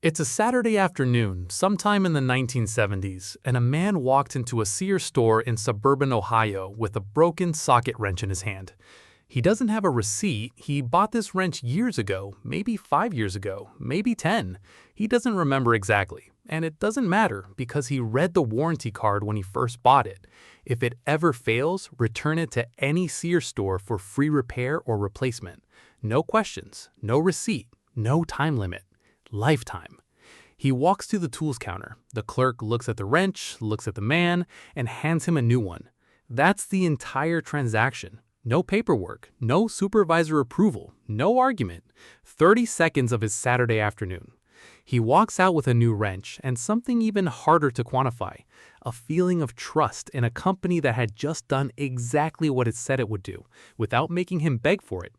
It's a Saturday afternoon, sometime in the 1970s, and a man walked into a Sears store in suburban Ohio with a broken socket wrench in his hand. He doesn't have a receipt. He bought this wrench years ago, maybe 5 years ago, maybe 10. He doesn't remember exactly, and it doesn't matter because he read the warranty card when he first bought it. If it ever fails, return it to any Sears store for free repair or replacement. No questions, no receipt, no time limit. Lifetime. He walks to the tools counter. The clerk looks at the wrench, looks at the man, and hands him a new one. That's the entire transaction. No paperwork, no supervisor approval, no argument. 30 seconds of his Saturday afternoon. He walks out with a new wrench and something even harder to quantify, a feeling of trust in a company that had just done exactly what it said it would do, without making him beg for it.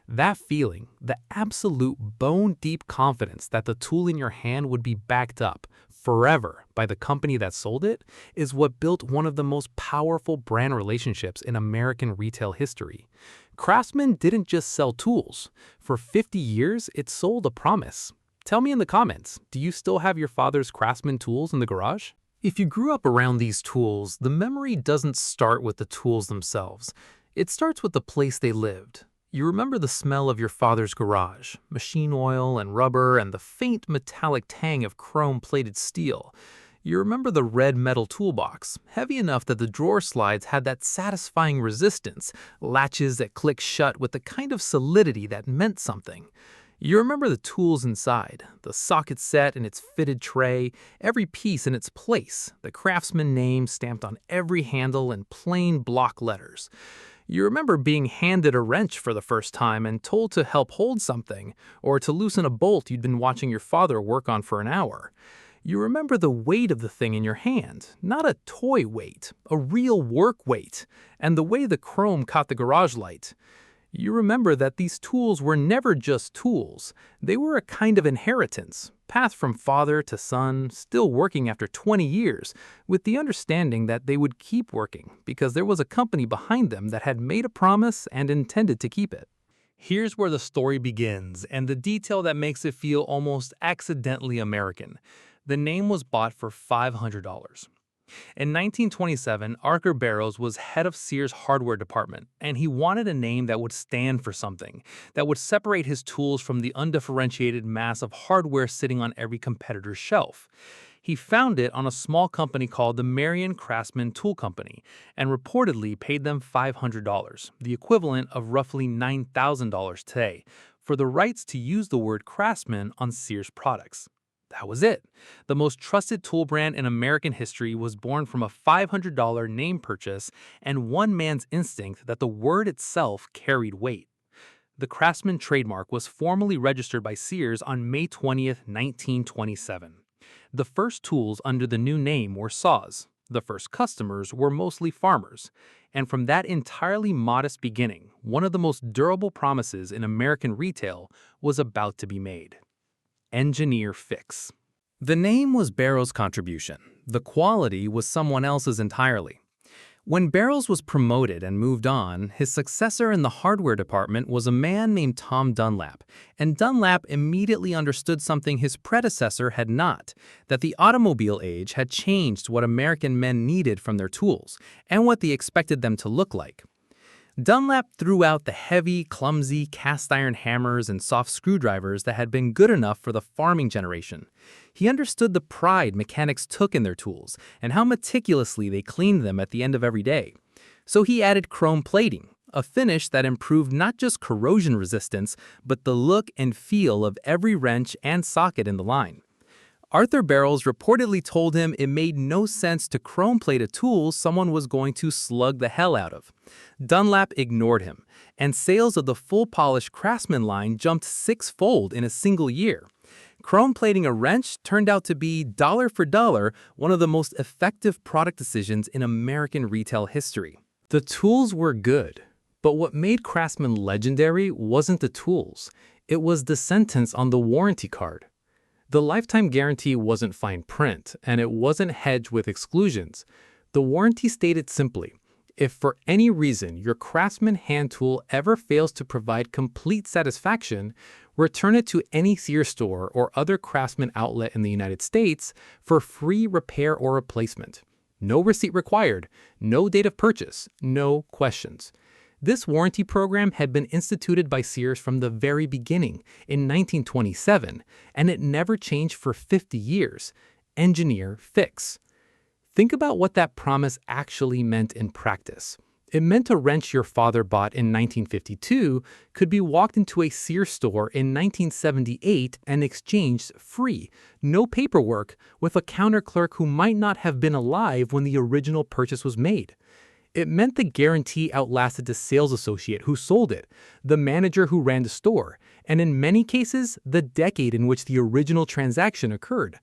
That feeling, the absolute bone-deep confidence that the tool in your hand would be backed up forever by the company that sold it, is what built one of the most powerful brand relationships in American retail history. Craftsman didn't just sell tools. For 50 years, it sold a promise. Tell me in the comments, do you still have your father's Craftsman tools in the garage? If you grew up around these tools, the memory doesn't start with the tools themselves. It starts with the place they lived. You remember the smell of your father's garage, machine oil and rubber and the faint metallic tang of chrome-plated steel. You remember the red metal toolbox, heavy enough that the drawer slides had that satisfying resistance, latches that click shut with the kind of solidity that meant something. You remember the tools inside, the socket set in its fitted tray, every piece in its place, the Craftsman name stamped on every handle in plain block letters. You remember being handed a wrench for the first time and told to help hold something, or to loosen a bolt you'd been watching your father work on for an hour. You remember the weight of the thing in your hand, not a toy weight, a real work weight, and the way the chrome caught the garage light. You remember that these tools were never just tools. They were a kind of inheritance, passed from father to son, still working after 20 years, with the understanding that they would keep working because there was a company behind them that had made a promise and intended to keep it. Here's where the story begins, and the detail that makes it feel almost accidentally American. The name was bought for $500. In 1927, Arthur Barrows was head of Sears' hardware department, and he wanted a name that would stand for something, that would separate his tools from the undifferentiated mass of hardware sitting on every competitor's shelf. He found it on a small company called the Marion Craftsman Tool Company, and reportedly paid them $500, the equivalent of roughly $9,000 today, for the rights to use the word Craftsman on Sears products. That was it. The most trusted tool brand in American history was born from a $500 name purchase and one man's instinct that the word itself carried weight. The Craftsman trademark was formally registered by Sears on May 20th, 1927. The first tools under the new name were saws. The first customers were mostly farmers. And from that entirely modest beginning, one of the most durable promises in American retail was about to be made. Engineer Fix. The name was Barrows' contribution. The quality was someone else's entirely. When Barrows was promoted and moved on, his successor in the hardware department was a man named Tom Dunlap, and Dunlap immediately understood something his predecessor had not, that the automobile age had changed what American men needed from their tools, and what they expected them to look like. Dunlap threw out the heavy, clumsy cast-iron hammers and soft screwdrivers that had been good enough for the farming generation. He understood the pride mechanics took in their tools and how meticulously they cleaned them at the end of every day. So he added chrome plating, a finish that improved not just corrosion resistance, but the look and feel of every wrench and socket in the line. Arthur Barrows reportedly told him it made no sense to chrome-plate a tool someone was going to slug the hell out of. Dunlap ignored him, and sales of the full-polished Craftsman line jumped six-fold in a single year. Chrome-plating a wrench turned out to be, dollar for dollar, one of the most effective product decisions in American retail history. The tools were good, but what made Craftsman legendary wasn't the tools. It was the sentence on the warranty card. The lifetime guarantee wasn't fine print, and it wasn't hedged with exclusions. The warranty stated simply, if for any reason your Craftsman hand tool ever fails to provide complete satisfaction, Return it to any Sears store or other Craftsman outlet in the United States for free repair or replacement. No receipt required, no date of purchase, no questions. This warranty program had been instituted by Sears from the very beginning in 1927, and it never changed for 50 years. Engineer, fix. Think about what that promise actually meant in practice. It meant a wrench your father bought in 1952 could be walked into a Sears store in 1978 and exchanged free, no paperwork, with a counter clerk who might not have been alive when the original purchase was made. It meant the guarantee outlasted the sales associate who sold it, the manager who ran the store, and in many cases, the decade in which the original transaction occurred.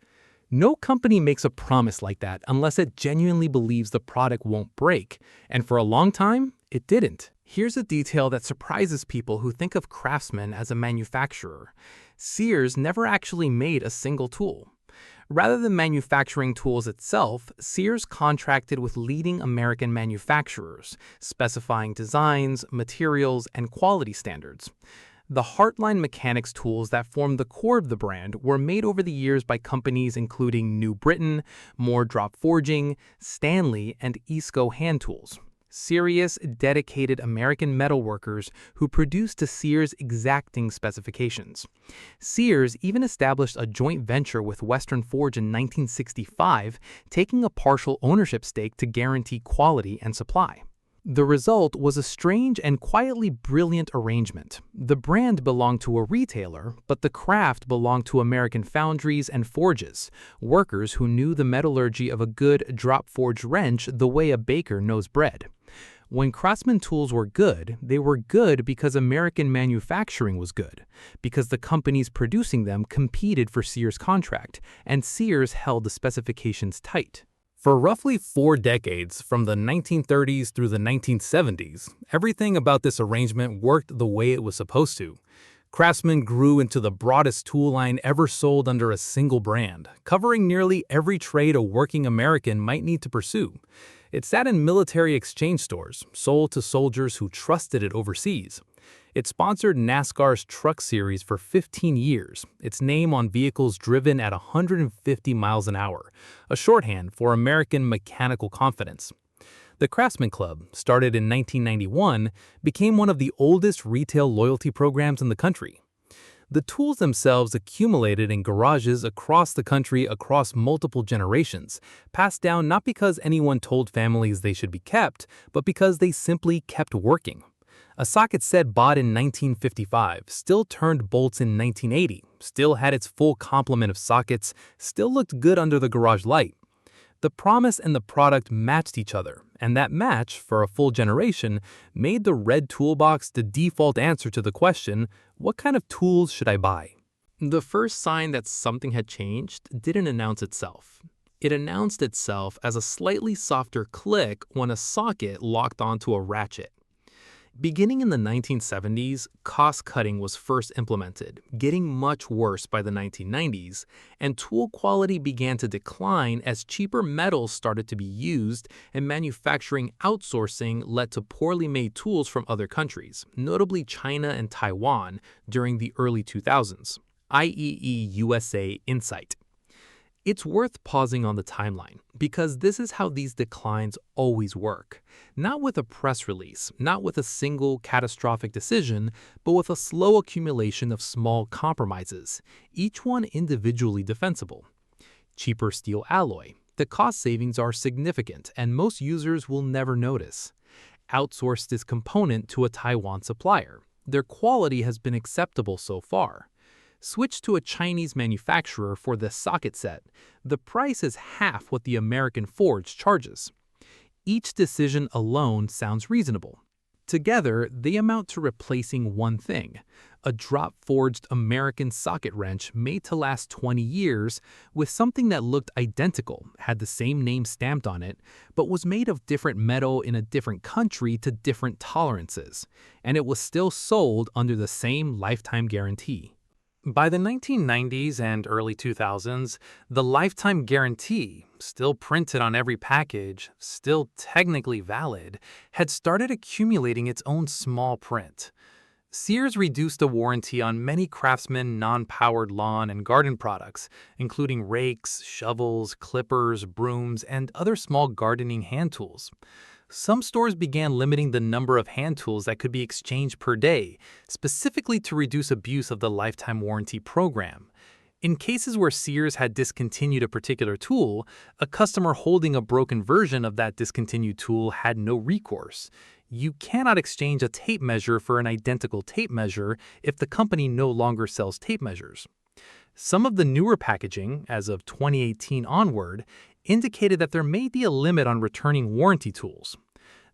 No company makes a promise like that unless it genuinely believes the product won't break, and for a long time, it didn't. Here's a detail that surprises people who think of Craftsman as a manufacturer. Sears never actually made a single tool. Rather than manufacturing tools itself, Sears contracted with leading American manufacturers, specifying designs, materials, and quality standards. The Heartline mechanics tools that formed the core of the brand were made over the years by companies including New Britain, Moore Drop Forging, Stanley, and Isco Hand Tools. Serious, dedicated American metalworkers who produced to Sears' exacting specifications. Sears even established a joint venture with Western Forge in 1965, taking a partial ownership stake to guarantee quality and supply. The result was a strange and quietly brilliant arrangement. The brand belonged to a retailer, but the craft belonged to American foundries and forges, workers who knew the metallurgy of a good drop-forged wrench the way a baker knows bread. When Craftsman tools were good, they were good because American manufacturing was good, because the companies producing them competed for Sears' contract, and Sears held the specifications tight. For roughly 4 decades, from the 1930s through the 1970s, everything about this arrangement worked the way it was supposed to. Craftsman grew into the broadest tool line ever sold under a single brand, covering nearly every trade a working American might need to pursue. It sat in military exchange stores, sold to soldiers who trusted it overseas. It sponsored NASCAR's Truck Series for 15 years, its name on vehicles driven at 150 miles an hour, a shorthand for American mechanical confidence. The Craftsman Club, started in 1991, became one of the oldest retail loyalty programs in the country. The tools themselves accumulated in garages across the country across multiple generations, passed down not because anyone told families they should be kept, but because they simply kept working. A socket set bought in 1955 still turned bolts in 1980, still had its full complement of sockets, still looked good under the garage light. The promise and the product matched each other, and that match, for a full generation, made the red toolbox the default answer to the question, what kind of tools should I buy? The first sign that something had changed didn't announce itself. It announced itself as a slightly softer click when a socket locked onto a ratchet. Beginning in the 1970s, cost-cutting was first implemented, getting much worse by the 1990s, and tool quality began to decline as cheaper metals started to be used and manufacturing outsourcing led to poorly made tools from other countries, notably China and Taiwan, during the early 2000s. IEE USA Insight. It's worth pausing on the timeline, because this is how these declines always work. Not with a press release, not with a single catastrophic decision, but with a slow accumulation of small compromises, each one individually defensible. Cheaper steel alloy. The cost savings are significant, and most users will never notice. Outsource this component to a Taiwan supplier. Their quality has been acceptable so far. Switch to a Chinese manufacturer for this socket set. The price is half what the American Forge charges. Each decision alone sounds reasonable. Together, they amount to replacing one thing, a drop-forged American socket wrench made to last 20 years with something that looked identical, had the same name stamped on it, but was made of different metal in a different country to different tolerances, and it was still sold under the same lifetime guarantee. By the 1990s and early 2000s, the lifetime guarantee, still printed on every package, still technically valid, had started accumulating its own small print. Sears reduced the warranty on many Craftsman non-powered lawn and garden products, including rakes, shovels, clippers, brooms, and other small gardening hand tools. Some stores began limiting the number of hand tools that could be exchanged per day, specifically to reduce abuse of the lifetime warranty program. In cases where Sears had discontinued a particular tool, a customer holding a broken version of that discontinued tool had no recourse. You cannot exchange a tape measure for an identical tape measure if the company no longer sells tape measures. Some of the newer packaging, as of 2018 onward, indicated that there may be a limit on returning warranty tools.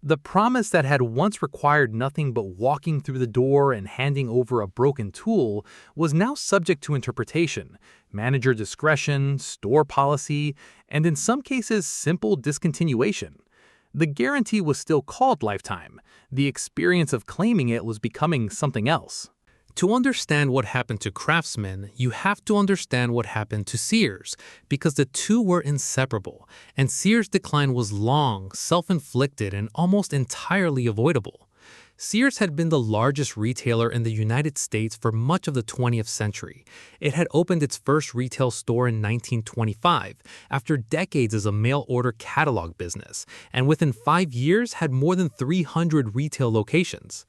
The promise that had once required nothing but walking through the door and handing over a broken tool was now subject to interpretation, manager discretion, store policy, and in some cases simple discontinuation. The guarantee was still called lifetime. The experience of claiming it was becoming something else. To understand what happened to Craftsman, you have to understand what happened to Sears, because the two were inseparable, and Sears' decline was long, self-inflicted, and almost entirely avoidable. Sears had been the largest retailer in the United States for much of the 20th century. It had opened its first retail store in 1925, after decades as a mail-order catalog business, and within 5 years had more than 300 retail locations.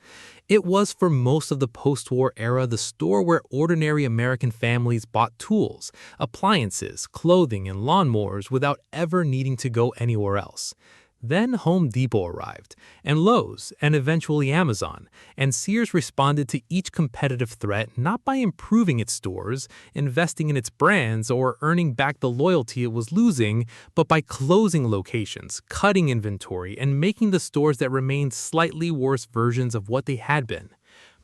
It was for most of the post-war era the store where ordinary American families bought tools, appliances, clothing, and lawnmowers without ever needing to go anywhere else. Then Home Depot arrived, and Lowe's, and eventually Amazon, and Sears responded to each competitive threat not by improving its stores, investing in its brands, or earning back the loyalty it was losing, but by closing locations, cutting inventory, and making the stores that remained slightly worse versions of what they had been.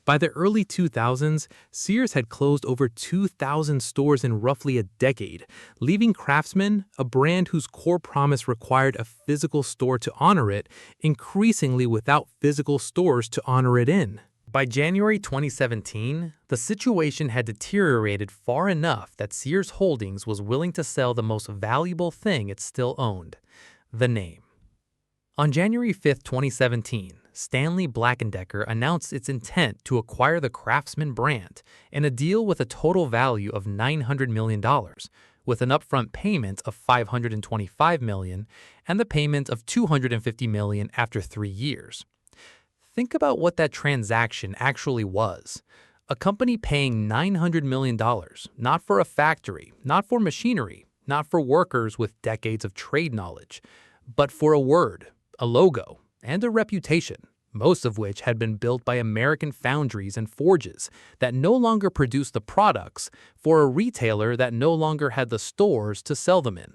By the early 2000s, Sears had closed over 2,000 stores in roughly a decade, leaving Craftsman, a brand whose core promise required a physical store to honor it, increasingly without physical stores to honor it in. By January 2017, the situation had deteriorated far enough that Sears Holdings was willing to sell the most valuable thing it still owned: the name. On January 5, 2017, Stanley Black & Decker announced its intent to acquire the Craftsman brand in a deal with a total value of $900 million, with an upfront payment of $525 million and the payment of $250 million after 3 years. Think about what that transaction actually was. A company paying $900 million, not for a factory, not for machinery, not for workers with decades of trade knowledge, but for a word, a logo, and a reputation, most of which had been built by American foundries and forges that no longer produced the products for a retailer that no longer had the stores to sell them in.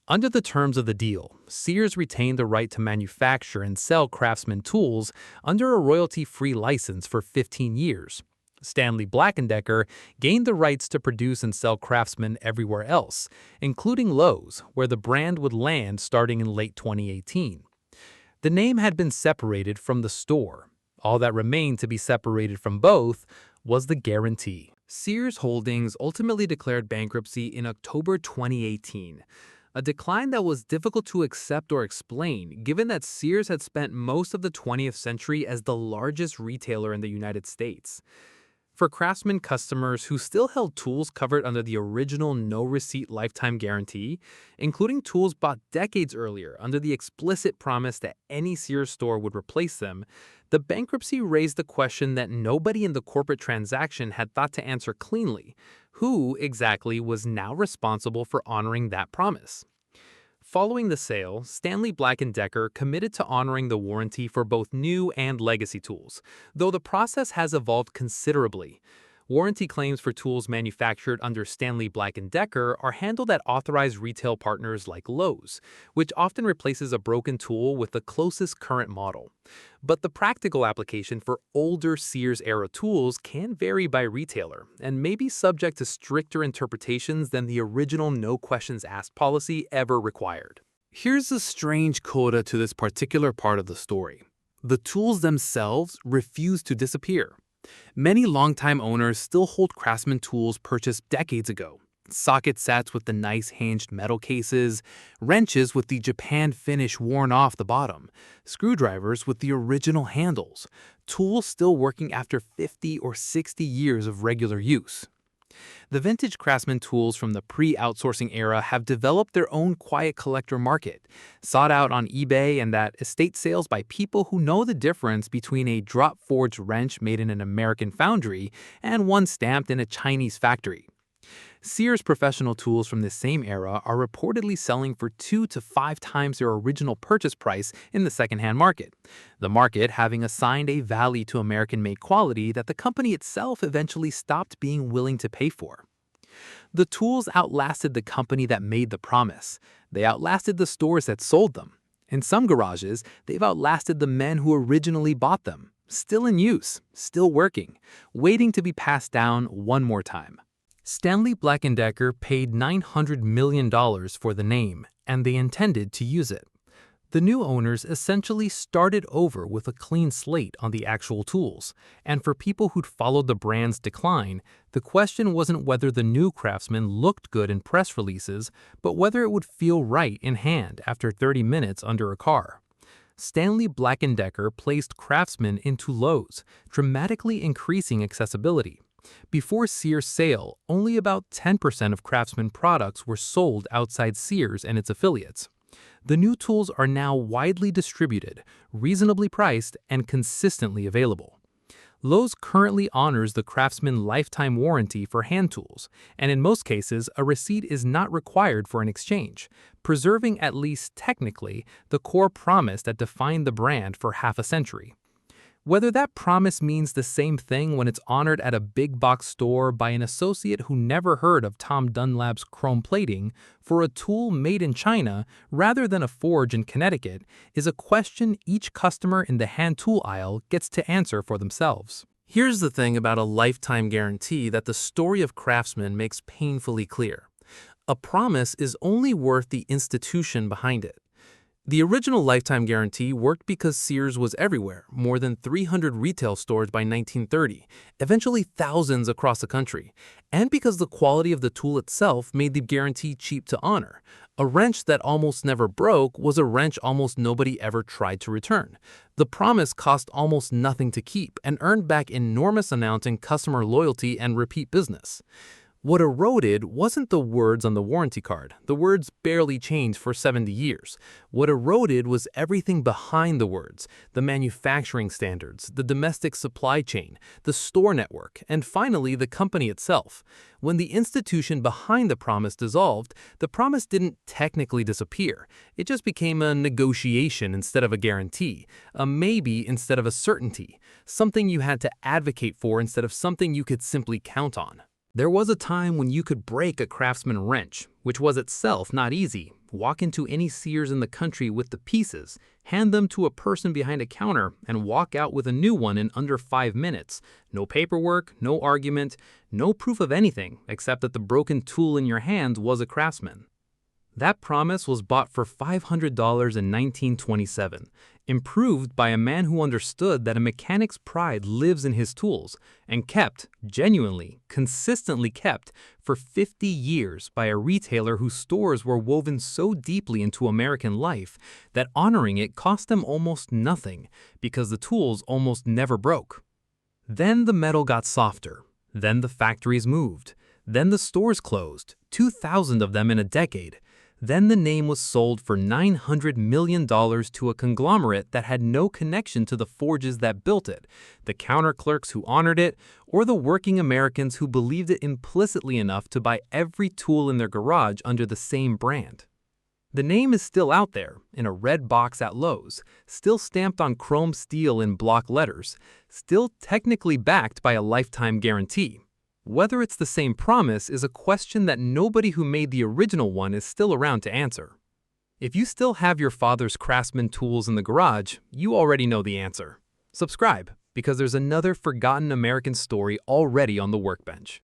Under the terms of the deal, Sears retained the right to manufacture and sell Craftsman tools under a royalty-free license for 15 years. Stanley Black & Decker gained the rights to produce and sell Craftsman everywhere else, including Lowe's, where the brand would land starting in late 2018. The name had been separated from the store. All that remained to be separated from both was the guarantee. Sears Holdings ultimately declared bankruptcy in October 2018, a decline that was difficult to accept or explain given that Sears had spent most of the 20th century as the largest retailer in the United States. For Craftsman customers who still held tools covered under the original no-receipt lifetime guarantee, including tools bought decades earlier under the explicit promise that any Sears store would replace them, the bankruptcy raised the question that nobody in the corporate transaction had thought to answer cleanly: who exactly was now responsible for honoring that promise? Following the sale, Stanley Black & Decker committed to honoring the warranty for both new and legacy tools, though the process has evolved considerably. Warranty claims for tools manufactured under Stanley Black & Decker are handled at authorized retail partners like Lowe's, which often replaces a broken tool with the closest current model. But the practical application for older Sears-era tools can vary by retailer and may be subject to stricter interpretations than the original no questions asked policy ever required. Here's a strange coda to this particular part of the story. The tools themselves refuse to disappear. Many longtime owners still hold Craftsman tools purchased decades ago. socket sets with the nice hinged metal cases, wrenches with the Japan finish worn off the bottom, screwdrivers with the original handles, tools still working after 50 or 60 years of regular use. The vintage Craftsman tools from the pre-outsourcing era have developed their own quiet collector market, sought out on eBay and at estate sales by people who know the difference between a drop-forged wrench made in an American foundry and one stamped in a Chinese factory. Sears professional tools from this same era are reportedly selling for 2 to 5 times their original purchase price in the secondhand market, the market having assigned a value to American-made quality that the company itself eventually stopped being willing to pay for. The tools outlasted the company that made the promise. They outlasted the stores that sold them. In some garages, they've outlasted the men who originally bought them, still in use, still working, waiting to be passed down one more time. Stanley Black & Decker paid $900 million for the name, and they intended to use it. The new owners essentially started over with a clean slate on the actual tools, and for people who'd followed the brand's decline, the question wasn't whether the new Craftsman looked good in press releases, but whether it would feel right in hand after 30 minutes under a car. Stanley Black & Decker placed Craftsman into Lowe's, dramatically increasing accessibility. Before Sears' sale, only about 10% of Craftsman products were sold outside Sears and its affiliates. The new tools are now widely distributed, reasonably priced, and consistently available. Lowe's currently honors the Craftsman lifetime warranty for hand tools, and in most cases, a receipt is not required for an exchange, preserving at least technically the core promise that defined the brand for half a century. Whether that promise means the same thing when it's honored at a big box store by an associate who never heard of Tom Dunlap's chrome plating for a tool made in China rather than a forge in Connecticut is a question each customer in the hand tool aisle gets to answer for themselves. Here's the thing about a lifetime guarantee that the story of Craftsman makes painfully clear. A promise is only worth the institution behind it. The original lifetime guarantee worked because Sears was everywhere, more than 300 retail stores by 1930, eventually thousands across the country, and because the quality of the tool itself made the guarantee cheap to honor. A wrench that almost never broke was a wrench almost nobody ever tried to return. The promise cost almost nothing to keep and earned back enormous amounts in customer loyalty and repeat business. What eroded wasn't the words on the warranty card. The words barely changed for 70 years. What eroded was everything behind the words, the manufacturing standards, the domestic supply chain, the store network, and finally the company itself. When the institution behind the promise dissolved, the promise didn't technically disappear. It just became a negotiation instead of a guarantee, a maybe instead of a certainty, something you had to advocate for instead of something you could simply count on. There was a time when you could break a Craftsman wrench, which was itself not easy, walk into any Sears in the country with the pieces, hand them to a person behind a counter, and walk out with a new one in under 5 minutes. No paperwork, no argument, no proof of anything except that the broken tool in your hand was a Craftsman. That promise was bought for $500 in 1927, improved by a man who understood that a mechanic's pride lives in his tools, and kept, genuinely, consistently kept, for 50 years by a retailer whose stores were woven so deeply into American life that honoring it cost them almost nothing because the tools almost never broke. Then the metal got softer. Then the factories moved. Then the stores closed, 2,000 of them in a decade. Then the name was sold for $900 million to a conglomerate that had no connection to the forges that built it, the counter clerks who honored it, or the working Americans who believed it implicitly enough to buy every tool in their garage under the same brand. The name is still out there, in a red box at Lowe's, still stamped on chrome steel in block letters, still technically backed by a lifetime guarantee. Whether it's the same promise is a question that nobody who made the original one is still around to answer. If you still have your father's Craftsman tools in the garage, you already know the answer. Subscribe, because there's another forgotten American story already on the workbench.